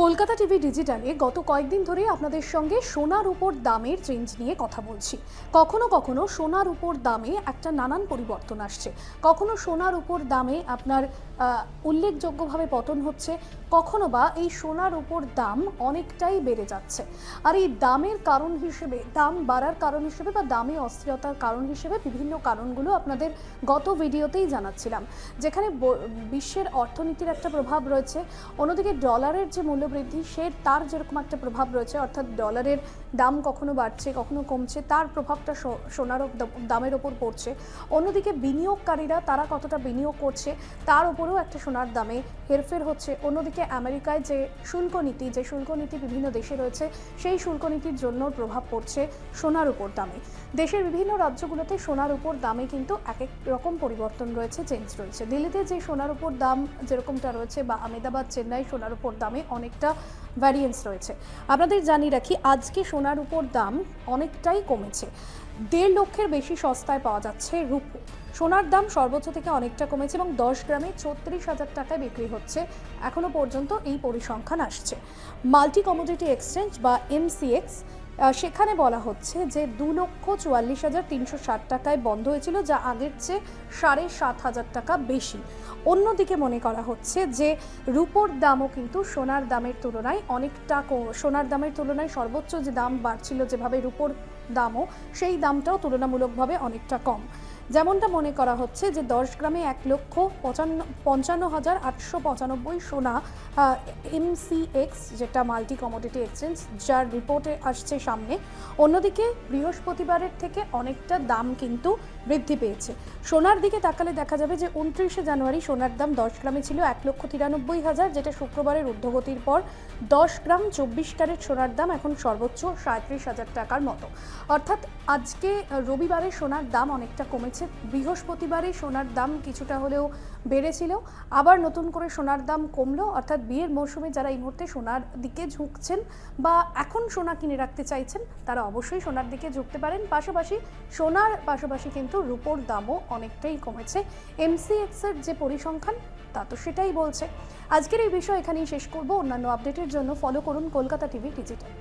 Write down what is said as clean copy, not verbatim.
Kolkata TV ডিজিটালে গত কয়েকদিন ধরে আপনাদের সঙ্গে সোনার উপর দামের চেঞ্জ নিয়ে কথা বলছি। কখনো কখনো সোনার উপর দামে একটা নানান পরিবর্তন আসছে, কখনো সোনার উপর দামে আপনার উল্লেখযোগ্যভাবে পতন হচ্ছে, কখনো বা এই সোনার উপর দাম অনেকটাই বেড়ে যাচ্ছে। আর এই দামের কারণ হিসেবে, দাম বাড়ার কারণ হিসেবে বা দামে অস্থিরতার কারণ হিসেবে বিভিন্ন কারণগুলো আপনাদের গত ভিডিওতেই জানাচ্ছিলাম, যেখানে বিশ্বের অর্থনীতির একটা প্রভাব রয়েছে, অন্যদিকে ডলারের যে মূল্যবৃদ্ধি তার যেরকম একটা প্রভাব রয়েছে, অর্থাৎ ডলারের দাম কখনো বাড়ছে কখনো কমছে, তার প্রভাবটা সোনার দামের ওপর পড়ছে। অন্যদিকে বিনিয়োগকারীরা তারা কতটা বিনিয়োগ করছে তার উপরেও একটা সোনার দামে হেরফের হচ্ছে। অন্যদিকে আমেরিকায় যে শুল্ক নীতি বিভিন্ন দেশে রয়েছে, সেই শুল্ক নীতির জন্য প্রভাব পড়ছে সোনার উপর দামে। দেশের বিভিন্ন রাজ্যগুলোতে সোনার উপর দামে কিন্তু এক এক রকম পরিবর্তন রয়েছে, চেঞ্জ রয়েছে। দিল্লিতে যে সোনার উপর দাম যেরকমটা রয়েছে বা আহমেদাবাদ চেন্নাই সোনার উপর দামে অনেকটা ভ্যারিয়েন্স রয়েছে। আপনাদের জানিয়ে রাখি, আজকে সোনার উপর দাম অনেকটাই কমেছে। 1.5 লক্ষের বেশি সস্তায় পাওয়া যাচ্ছে রূপো। সোনার দাম সর্বোচ্চ থেকে অনেকটা কমেছে এবং 10 গ্রামে 34,000 টাকায় বিক্রি হচ্ছে। এখনো পর্যন্ত এই পরিসংখ্যান আসছে। মাল্টি কমোডিটি এক্সচেঞ্জ বা MCX সেখানে বলা হচ্ছে যে 2,44,360 টাকায় বন্ধ হয়েছিল, যা আগের চেয়ে 7,500 টাকা বেশি। অন্যদিকে মনে করা হচ্ছে যে রূপোর দামও কিন্তু সোনার দামের তুলনায় অনেকটা সোনার দামের তুলনায় সর্বোচ্চ যে দাম বাড়ছিল যেভাবে রূপোর দামও, সেই দামটাও তুলনামূলকভাবে অনেকটা কম। যেমনটা মনে করা হচ্ছে যে 10 গ্রামে 1,55,895 সোনা MCX, যেটা মাল্টি কমোডিটি এক্সচেঞ্জ, যার রিপোর্টে আসছে সামনে। অন্যদিকে বৃহস্পতিবারের থেকে অনেকটা দাম কিন্তু বৃদ্ধি পেয়েছে। সোনার দিকে তাকালে দেখা যাবে যে 29শে জানুয়ারি সোনার দাম 10 গ্রামে ছিল 1,93,000, যেটা শুক্রবারের ঊর্ধ্বগতির পর 10 গ্রাম 24 ক্যারেট সোনার দাম এখন সর্বোচ্চ 37,000 টাকার মতো। অর্থাৎ আজকে রবিবারে সোনার দাম অনেকটা কমেছে। বৃহস্পতিবারে সোনার দাম কিছুটা হলেও বেড়েছিল, আবার নতুন করে সোনার দাম কমলো। অর্থাৎ বিয়ের মৌসুমে যারা এই মুহূর্তে সোনার দিকে ঝুঁকছেন বা এখন সোনা কিনে রাখতে চাইছেন, তারা অবশ্যই সোনার দিকে ঝুঁকতে পারেন। সোনার পাশাপাশি কিন্তু রূপোর দামও অনেকটাই কমেছে। MCX এর যে পরিসংখ্যান তা তো সেটাই বলছে। আজকের এই বিষয় এখানেই শেষ করব। অন্যান্য আপডেটের জন্য ফলো করুন কলকাতা টিভি ডিজিটাল।